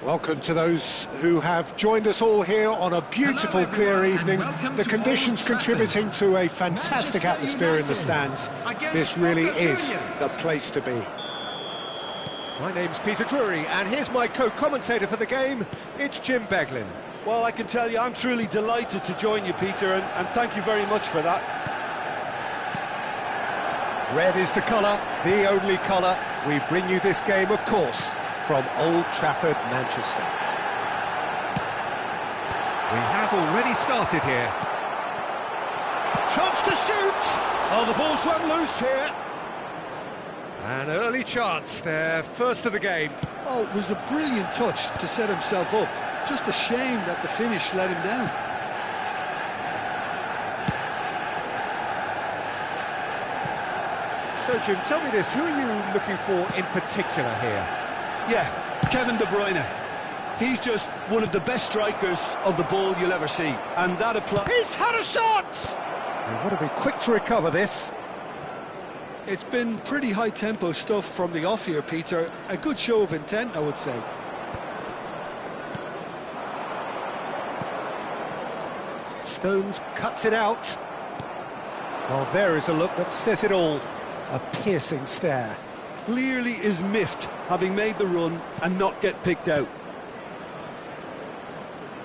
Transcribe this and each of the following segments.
Welcome to those who have joined us all here on a beautiful, clear evening. The conditions contributing to a fantastic atmosphere in the stands. This really is the place to be. My name's Peter Drury, and here's my co-commentator for the game. It's Jim Beglin. Well, I can tell you, I'm truly delighted to join you, Peter, and thank you very much for that. Red is the colour, the only colour. We bring you this game, of course, from Old Trafford, Manchester. We have already started here. Chance to shoot! Oh, the ball's run loose here. An early chance there, first of the game. Oh, it was a brilliant touch to set himself up. Just a shame that the finish let him down. So, Jim, tell me this, who are you looking for in particular here? Yeah, Kevin De Bruyne. He's just one of the best strikers of the ball you'll ever see. And that applies... He's had a shot! They want to be quick to recover this. It's been pretty high-tempo stuff from the off here, Peter. A good show of intent, I would say. Stones cuts it out. Well, there is a look that says it all. A piercing stare. Clearly is miffed, having made the run and not get picked out.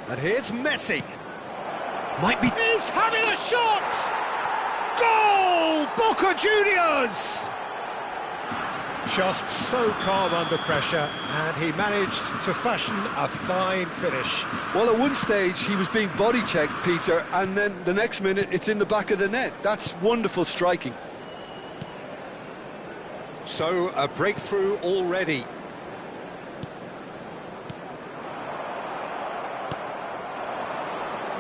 And here's Messi. Might be... He's having a shot! Goal! Boca Juniors! Just so calm under pressure, and he managed to fashion a fine finish. Well, at one stage, he was being body-checked, Peter, and then the next minute, it's in the back of the net. That's wonderful striking. So, a breakthrough already.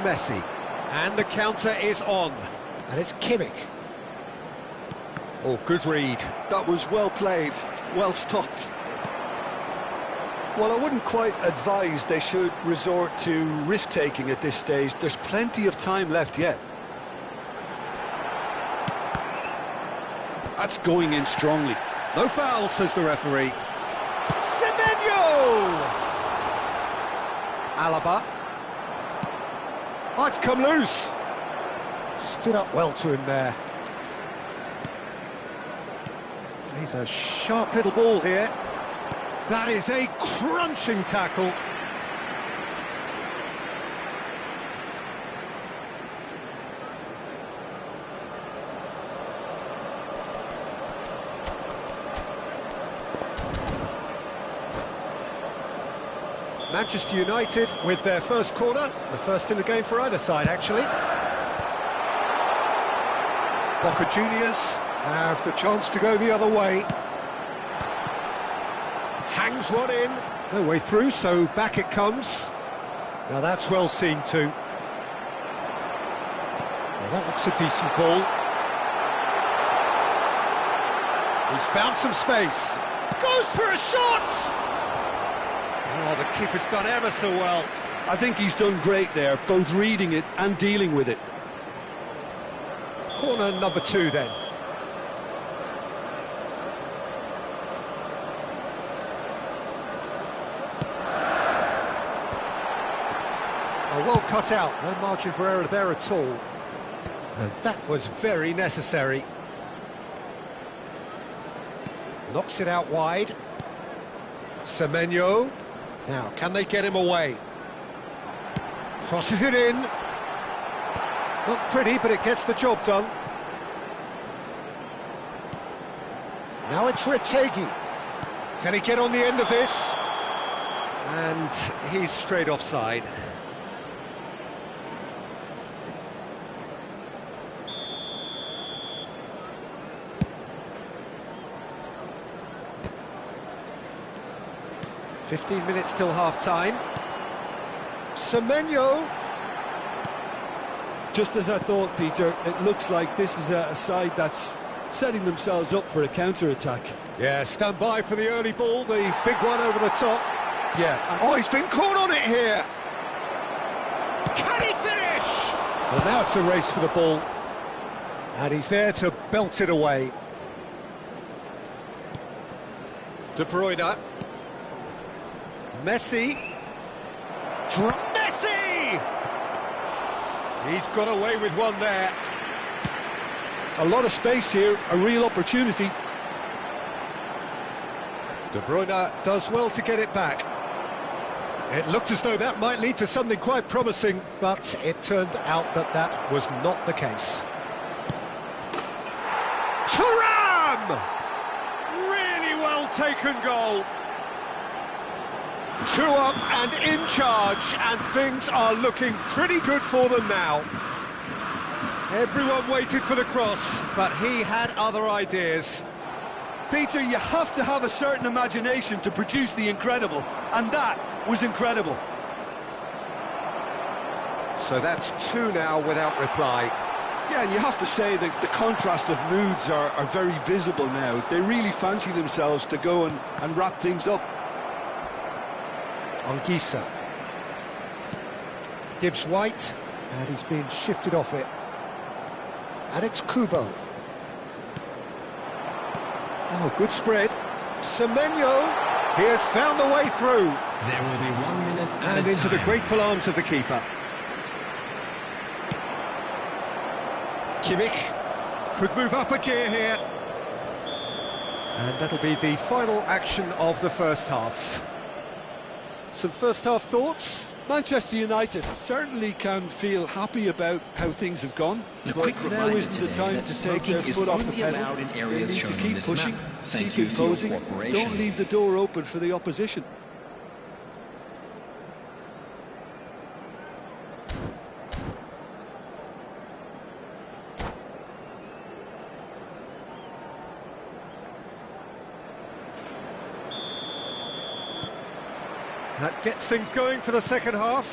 Messi. And the counter is on. And it's Kimmich. Oh, good read. That was well played, well stopped. Well, I wouldn't quite advise they should resort to risk-taking at this stage. There's plenty of time left yet. That's going in strongly. No foul, says the referee. Semenyo! Alaba. Oh, it's come loose. Stood up well to him there. He's a sharp little ball here. That is a crunching tackle. Manchester United with their first corner, the first in the game for either side, actually. Boca Juniors have the chance to go the other way. Hangs one in, no way through, so back it comes. Now that's well seen too. Well, that looks a decent ball. He's found some space. Goes for a shot! Oh, the keeper's done ever so well. I think he's done great there, both reading it and dealing with it. Corner number 2 then. Oh, well cut out, no margin for error there at all. And that was very necessary. Knocks it out wide. Semenyo. Now, can they get him away? Crosses it in. Not pretty, but it gets the job done. Now it's Retegi. Can he get on the end of this? And he's straight offside. "15 minutes till half-time. Semenyo. Just as I thought, Peter, it looks like this is a side that's setting themselves up for a counter-attack. Yeah, stand by for the early ball, the big one over the top. Yeah. Oh, he's been caught on it here. Can he finish? Well, now it's a race for the ball. And he's there to belt it away. De Bruyne. Messi. Messi! He's got away with one there. A lot of space here, a real opportunity. De Bruyne does well to get it back. It looked as though that might lead to something quite promising, but it turned out that that was not the case. Thuram! Really well taken goal. 2 up and in charge, and things are looking pretty good for them now. Everyone waited for the cross, but he had other ideas. Peter, you have to have a certain imagination to produce the incredible, and that was incredible. So that's 2 now without reply. Yeah, and you have to say that the contrast of moods are very visible now. They really fancy themselves to go and wrap things up. Anguissa. Gibbs White, and he's been shifted off it. And it's Kubo. Oh, good spread. Semenyo, he has found a way through. There will be 1 minute and into the grateful arms of the keeper. Kimmich could move up a gear here. And that'll be the final action of the first half. Some first half thoughts? Manchester United certainly can feel happy about how things have gone, but now isn't the time to take their foot off the pedal. They need to keep pushing, keep imposing, don't leave the door open for the opposition. That gets things going for the second half.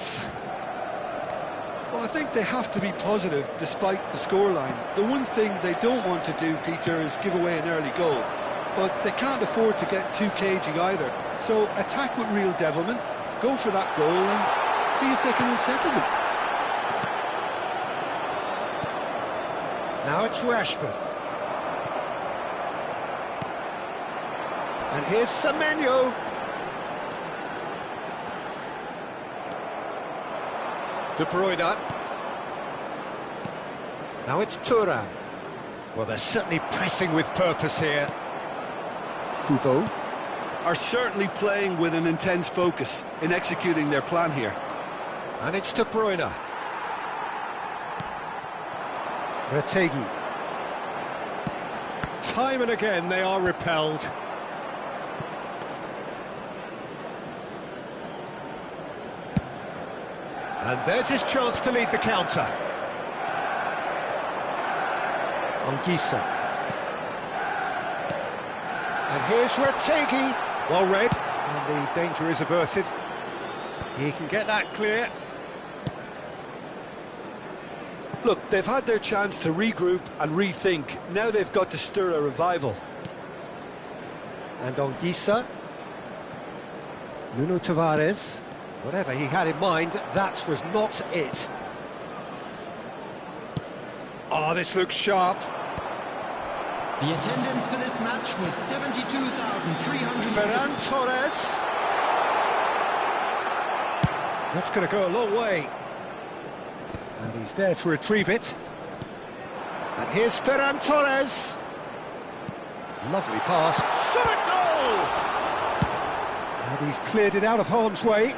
Well, I think they have to be positive despite the scoreline. The one thing they don't want to do, Peter, is give away an early goal. But they can't afford to get too cagey either. So attack with real devilment, go for that goal and see if they can unsettle them. Now it's Rashford. And here's Semenyo. De Bruyne. Now it's Thuram. Well, they're certainly pressing with purpose here. Kubo. Are certainly playing with an intense focus in executing their plan here. And it's De Bruyne. Retegi. Time and again they are repelled. And there's his chance to lead the counter. Anguissa. And here's Retegi. Well read, and the danger is averted. He can get that clear. Look, they've had their chance to regroup and rethink. Now they've got to stir a revival. And Anguissa. Nuno Tavares. Whatever he had in mind, that was not it. Oh, this looks sharp. The attendance for this match was 72,300. Ferran Torres. That's going to go a long way. And he's there to retrieve it. And here's Ferran Torres. Lovely pass. Shot a goal! And he's cleared it out of harm's way.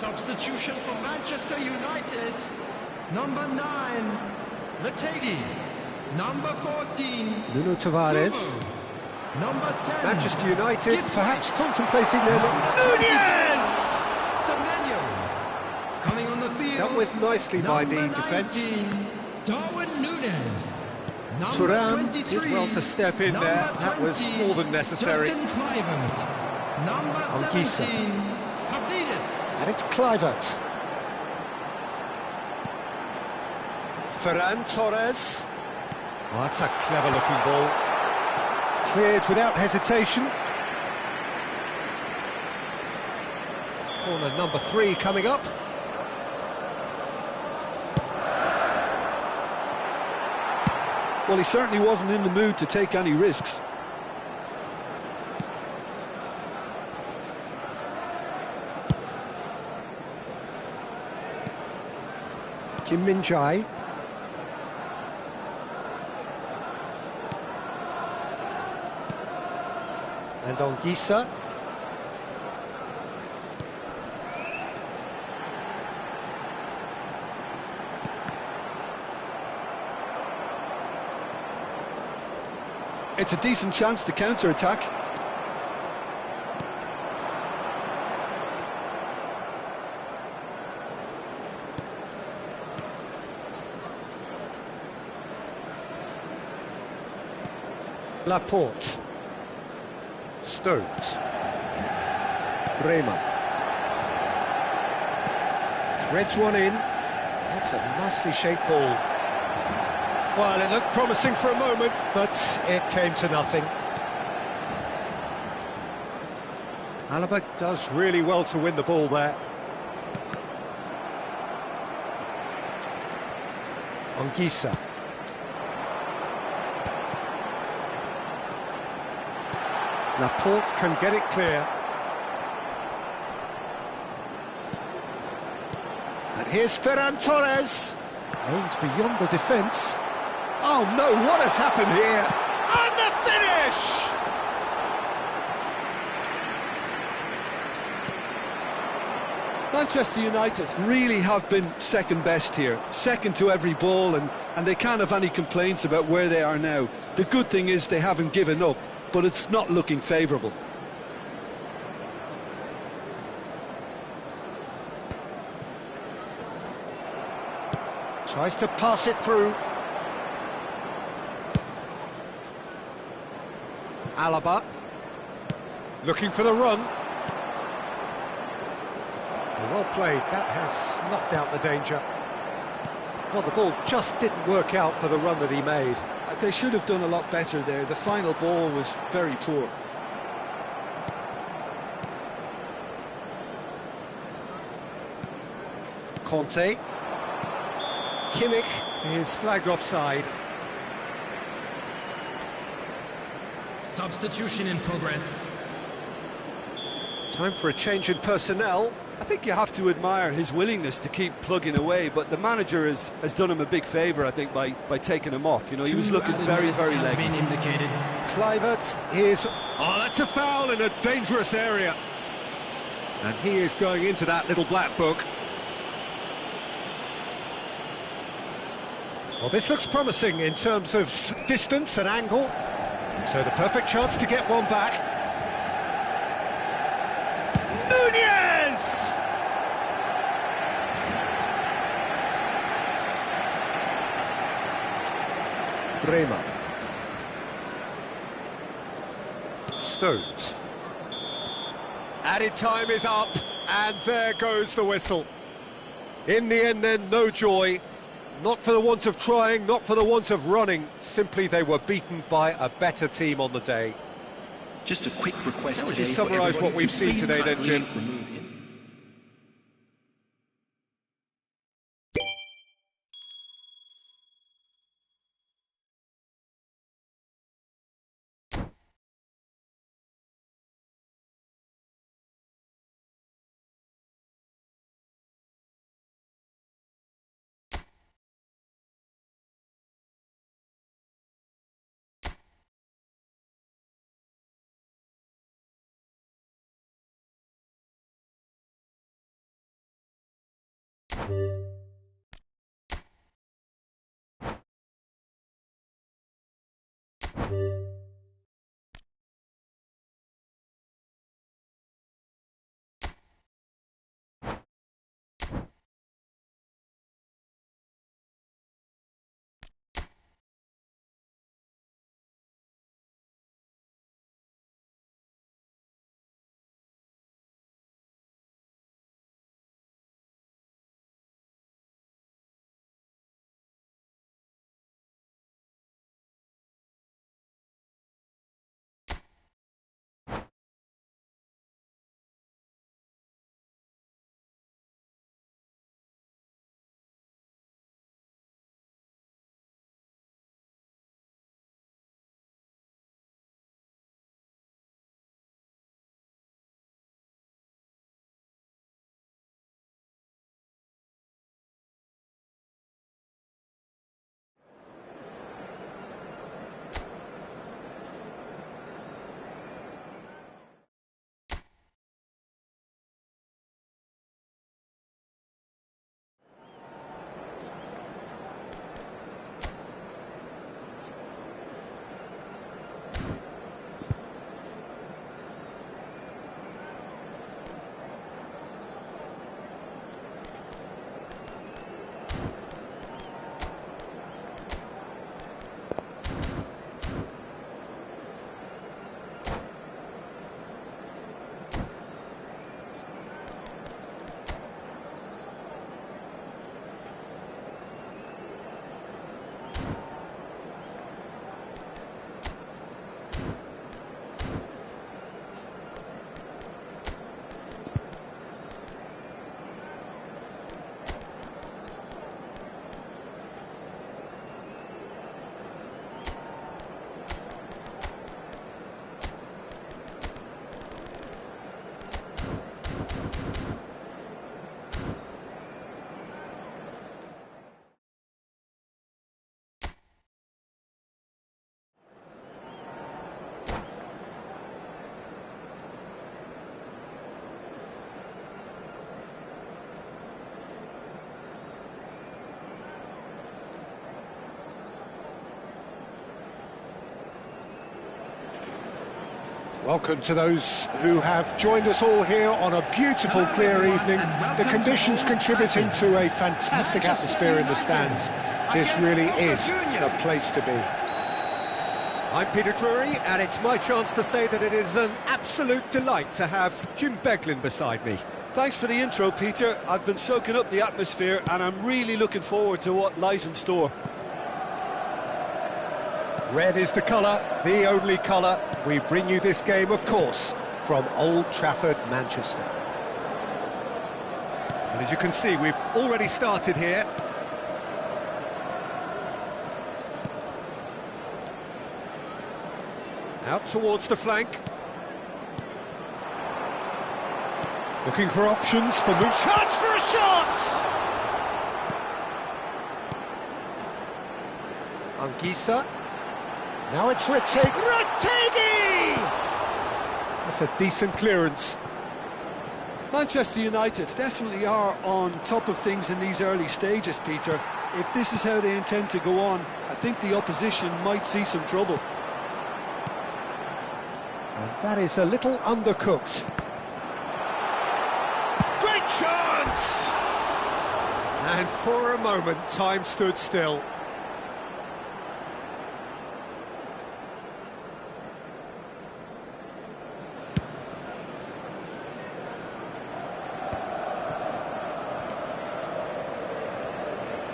Substitution for Manchester United. Number 9, Lategi. Number 14, Nuno Tavares. Fubu. Number 10, Manchester United Gibbs perhaps White. contemplating their... Nunez! Semenyo. Coming on the field. Dealt with nicely by the Number defence. 19, Darwin Nunez. Number Thuram 23, did well to step in number there. That was 20, more than necessary. Justin Kluivert. Number Anguissa. 17, Pavlidis. And it's Kluivert. Ferran Torres. Oh, that's a clever-looking ball. Cleared without hesitation. Corner number 3 coming up. Well, he certainly wasn't in the mood to take any risks. Kim Min-jae. And Anguissa. It's a decent chance to counter-attack. Laporte. Stones. Bremer. Threads one in. That's a nicely shaped ball. Well, it looked promising for a moment, but it came to nothing. Alaba does really well to win the ball there. Anguissa. Laporte can get it clear. And here's Ferran Torres. Aimed beyond the defence. Oh no, what has happened here? And the finish! Manchester United really have been second best here, second to every ball, and they can't have any complaints about where they are now. The good thing is they haven't given up, but it's not looking favourable. Tries to pass it through. Alaba. Looking for the run. Well played, that has snuffed out the danger. Well, the ball just didn't work out for the run that he made. They should have done a lot better there. The final ball was very poor. Conte. Kimmich is flagged offside. Substitution in progress. Time for a change in personnel. I think you have to admire his willingness to keep plugging away, but the manager has done him a big favour, I think, by taking him off. You know, he was looking very, very leggy. Kluivert is... Oh, that's a foul in a dangerous area. And he is going into that little black book. Well, this looks promising in terms of distance and angle. So the perfect chance to get one back. Nunez! Bremer. Stones. Added time is up, and there goes the whistle. In the end then, no joy. Not for the want of trying, not for the want of running. Simply they were beaten by a better team on the day. Just a quick request. Would you summarise what we've seen today then, Jim? Welcome to those who have joined us all here on a beautiful, clear evening. The conditions contributing to a fantastic atmosphere in the stands. This really is the place to be. I'm Peter Drury, and it's my chance to say that it is an absolute delight to have Jim Beglin beside me. Thanks for the intro, Peter. I've been soaking up the atmosphere, and I'm really looking forward to what lies in store. Red is the colour, the only colour. We bring you this game, of course, from Old Trafford, Manchester. And as you can see, we've already started here. Out towards the flank. Looking for options for Mooch. Chance for a shot! Anguissa. Now it's Retegui! That's a decent clearance. Manchester United definitely are on top of things in these early stages, Peter. If this is how they intend to go on, I think the opposition might see some trouble. And that is a little undercooked. Great chance! And for a moment, time stood still.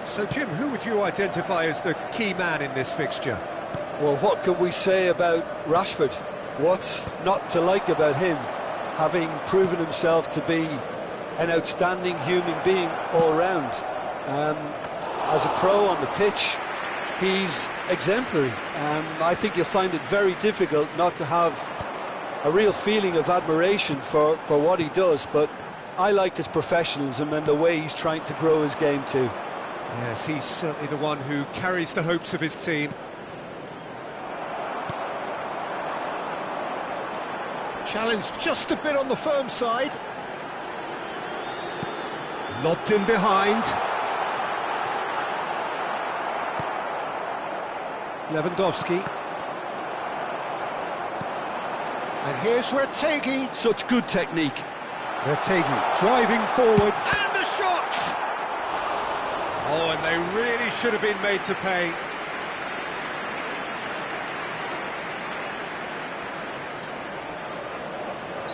So, Jim, who would you identify as the key man in this fixture? Well, what can we say about Rashford? What's not to like about him, having proven himself to be an outstanding human being all round? As a pro on the pitch, he's exemplary. I think you'll find it very difficult not to have a real feeling of admiration for what he does, but I like his professionalism and the way he's trying to grow his game too. Yes, he's certainly the one who carries the hopes of his team. Challenged just a bit on the firm side. Lobbed in behind. Lewandowski. And here's Rac Ac. Such good technique. Rac Ac driving forward. And the shot! Oh, and they really should have been made to pay.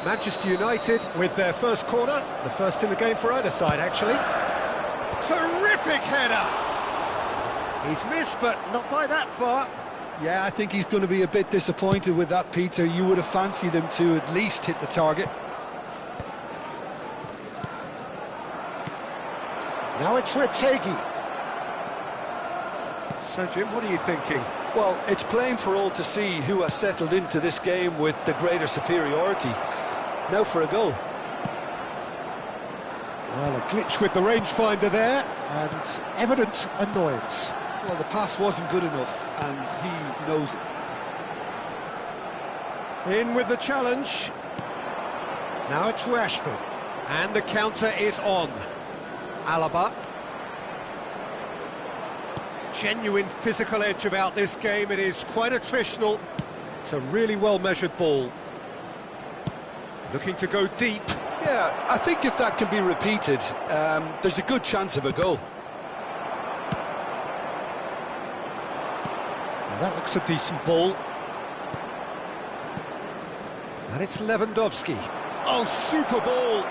Manchester United with their first corner, the first in the game for either side, actually. Terrific header! He's missed, but not by that far. Yeah, I think he's going to be a bit disappointed with that, Peter. You would have fancied him to at least hit the target. Now it's Rac Ac. So, Jim, what are you thinking? Well, it's plain for all to see who has settled into this game with the greater superiority. Now for a goal. Well, a glitch with the rangefinder there, and evident annoyance. Well, the pass wasn't good enough, and he knows it. In with the challenge. Now it's Rashford. And the counter is on. Alaba. Genuine physical edge about this game. It is quite attritional. It's a really well-measured ball. Looking to go deep. Yeah, I think if that can be repeated, there's a good chance of a goal. Now that looks a decent ball. And it's Lewandowski. Oh, super ball!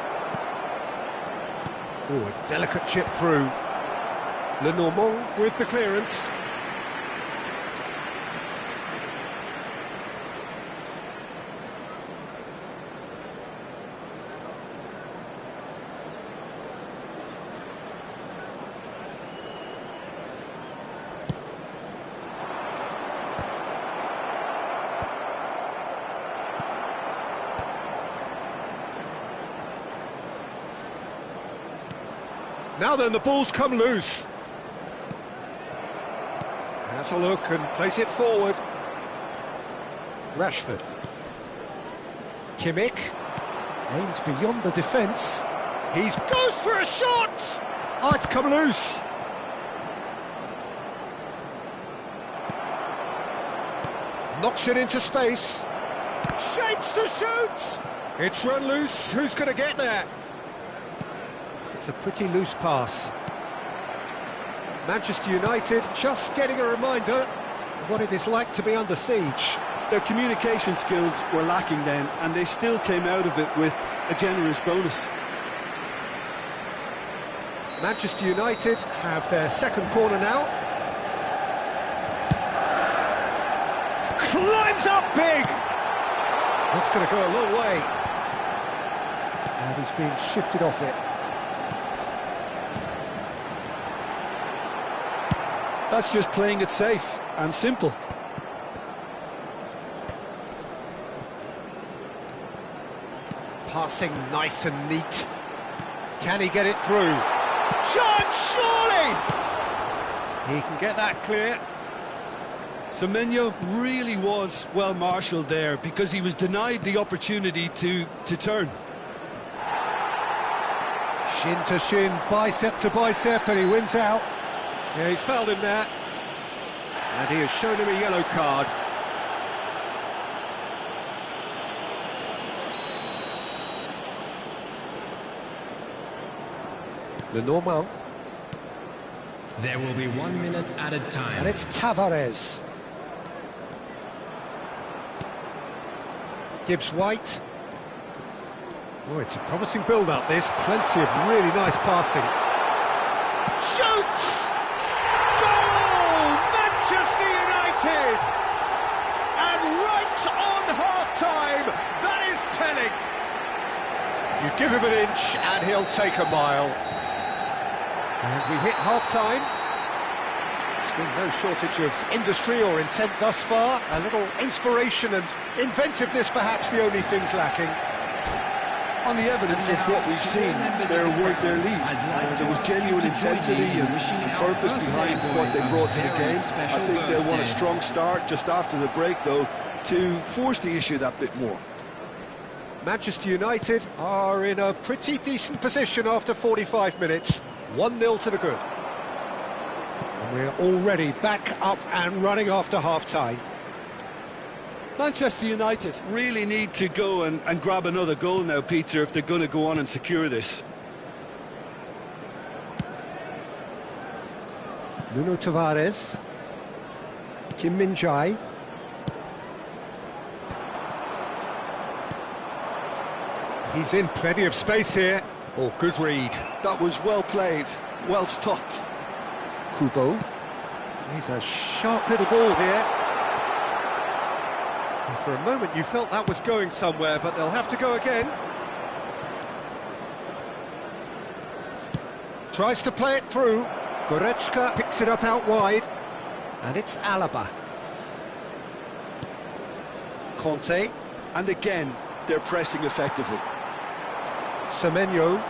Oh, a delicate chip through. Lenormand with the clearance. Now then, the ball's come loose. Has a look and plays it forward. Rashford. Kimmich. Aims beyond the defence. He goes for a shot! Oh, it's come loose. Knocks it into space. Shapes to shoot! It's run loose. Who's going to get there? It's a pretty loose pass. Manchester United just getting a reminder of what it is like to be under siege. Their communication skills were lacking then, and they still came out of it with a generous bonus. Manchester United have their second corner now. Climbs up big! That's going to go a long way. And he's being shifted off it. That's just playing it safe and simple. Passing nice and neat. Can he get it through? Chance, surely! He can get that clear. Semenyo really was well marshalled there because he was denied the opportunity to turn. Shin to shin, bicep to bicep, and he wins out. Yeah, he's fouled him there. And he has shown him a yellow card. Lenormand. There will be 1 minute added time. And it's Tavares. Gibbs White. Oh, it's a promising build-up, this. Plenty of really nice passing. Shoots! Goal! Manchester United! And right on half-time, that is telling. You give him an inch and he'll take a mile. And we hit half-time. There's been no shortage of industry or intent thus far. A little inspiration and inventiveness, perhaps the only things lacking. On the evidence of what we've seen, their lead. There was genuine intensity and purpose behind what they brought to the game. I think they'll want a strong start just after the break, though, to force the issue that bit more. Manchester United are in a pretty decent position after 45 minutes. 1-0 to the good. And we're already back up and running after half-time. Manchester United really need to go and grab another goal now, Peter, if they're going to go on and secure this. Nuno Tavares. Kim Min-jae. He's in plenty of space here. Oh, good read. That was well played, well stopped. Kubo. He's a sharp little ball here. And for a moment you felt that was going somewhere, but they'll have to go again. Tries to play it through. Goretzka picks it up out wide. And it's Alaba. Conte. And again, they're pressing effectively. Semenyo.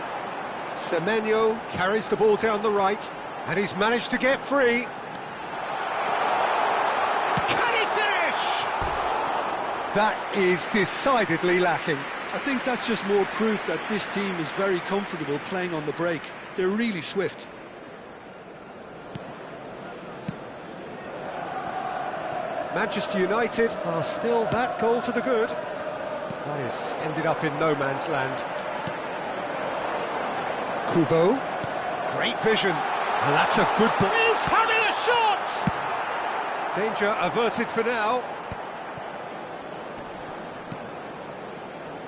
Semenyo carries the ball down the right, and he's managed to get free. Can he finish? That is decidedly lacking. I think that's just more proof that this team is very comfortable playing on the break. They're really swift. Manchester United are still that goal to the good. That has ended up in no man's land. Kubo. Great vision. And that's a good ball. He's having a shot! Danger averted for now.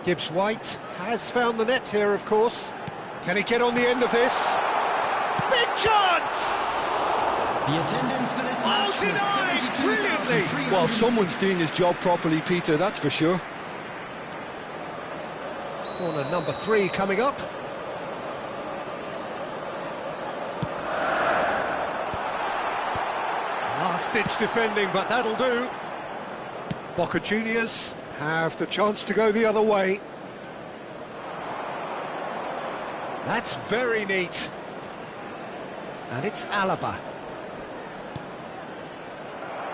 Gibbs-White has found the net here, of course. Can he get on the end of this? Big chance! The attendance for this match was denied! Brilliantly! Well, someone's doing his job properly, Peter, that's for sure. Corner number 3 coming up. Last-ditch defending, but that'll do. Boca Juniors have the chance to go the other way. That's very neat. And it's Alaba.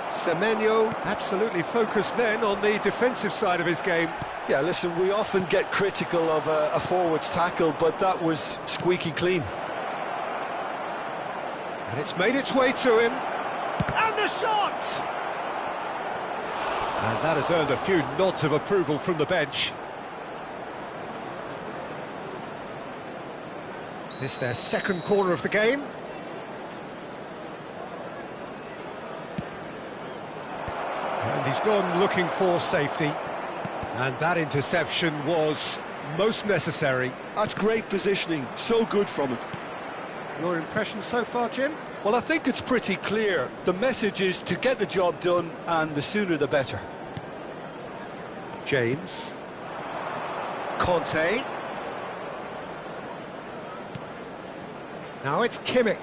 Semenyo absolutely focused then on the defensive side of his game. Yeah, listen, we often get critical of a forward's tackle, but that was squeaky clean. And it's made its way to him. And the shot! And that has earned a few nods of approval from the bench. This their second corner of the game. And he's gone looking for safety. And that interception was most necessary. That's great positioning, so good from him. Your impression so far, Jim? Well, I think it's pretty clear. The message is to get the job done, and the sooner the better. James. Conte. Now it's Kimmich.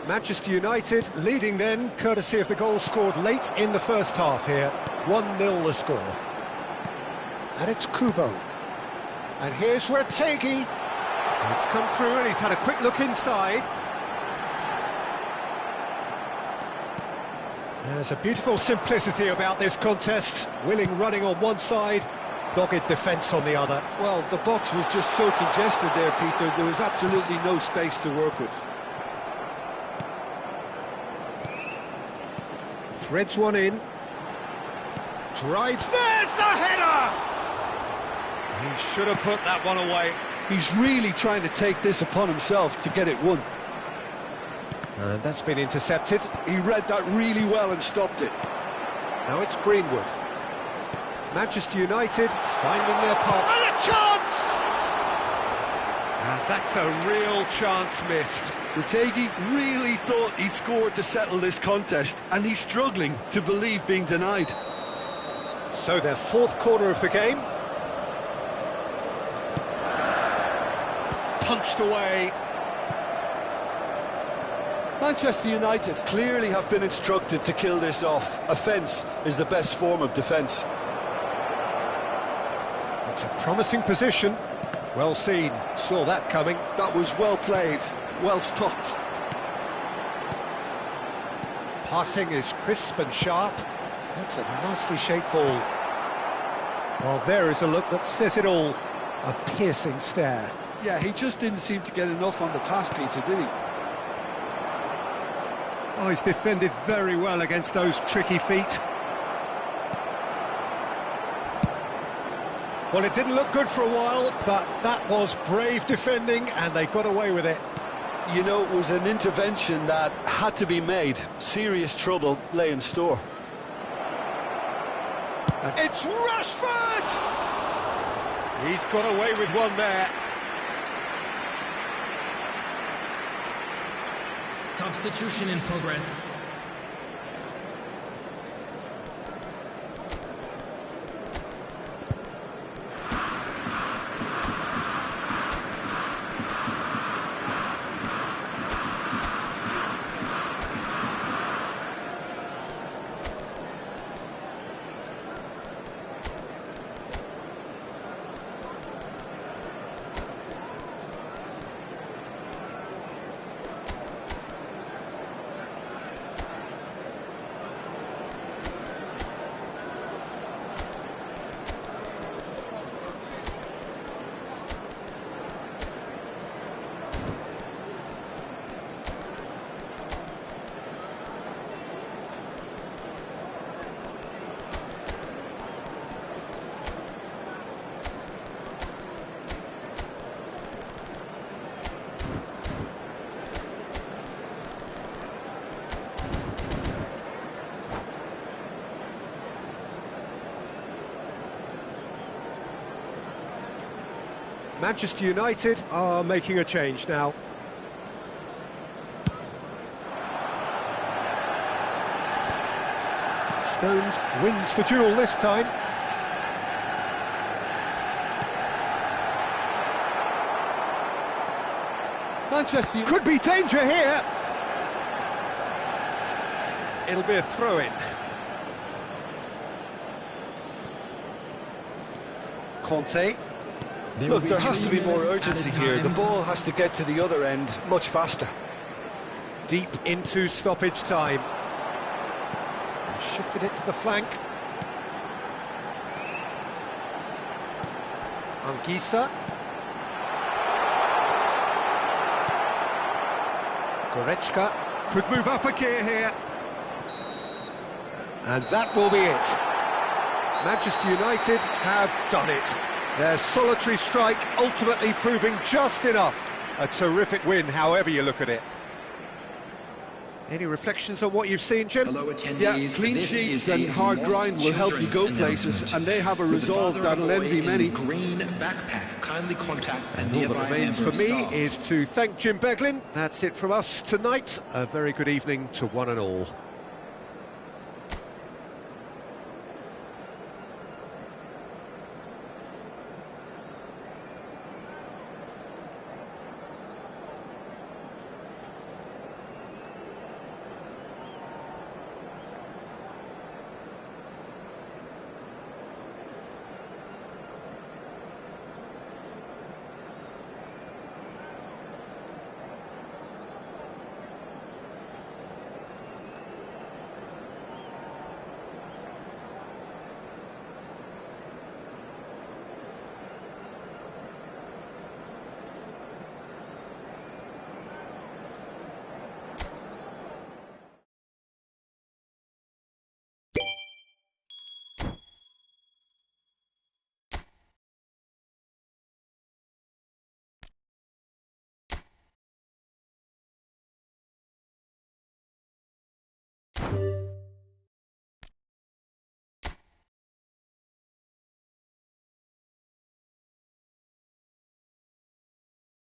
Manchester United leading then, courtesy of the goal scored late in the first half here. 1-0 the score. And it's Kubo. And here's Retegi. It's come through and he's had a quick look inside. There's a beautiful simplicity about this contest. Willing running on one side, dogged defence on the other. Well, the box was just so congested there, Peter. There was absolutely no space to work with. Threads one in. Drives. There's the header! He should have put that one away. He's really trying to take this upon himself to get it won. And that's been intercepted. He read that really well and stopped it. Now it's Greenwood. Manchester United finding their path. And a chance! And that's a real chance missed. Retegi really thought he'd scored to settle this contest, and he's struggling to believe being denied. So their fourth corner of the game. Punched away. Manchester United clearly have been instructed to kill this off. Offence is the best form of defence. It's a promising position. Well seen. Saw that coming. That was well played, well stopped. Passing is crisp and sharp. That's a nicely shaped ball. Well, there is a look that says it all. A piercing stare. Yeah, he just didn't seem to get enough on the pass, Peter, did he? Oh, he's defended very well against those tricky feet. Well, it didn't look good for a while, but that was brave defending, and they got away with it. You know, it was an intervention that had to be made. Serious trouble lay in store. It's Rashford! He's got away with one there. Substitution in progress. Manchester United are making a change now. Stones wins the duel this time. Manchester Could be danger here. It'll be a throw-in. Conte. Look, there has to be more urgency here. The ball has to get to the other end much faster. Deep into stoppage time. Shifted it to the flank. Anguissa. Goretzka could move up a gear here. And that will be it. Manchester United have done it. Their solitary strike ultimately proving just enough. A terrific win, however you look at it. Any reflections on what you've seen, Jim? Yeah, clean sheets and hard grind will help you go places, and they have a resolve that'll envy many. Green backpack. Kindly contact. And all that remains for me is to thank Jim Beglin. That's it from us tonight. A very good evening to one and all.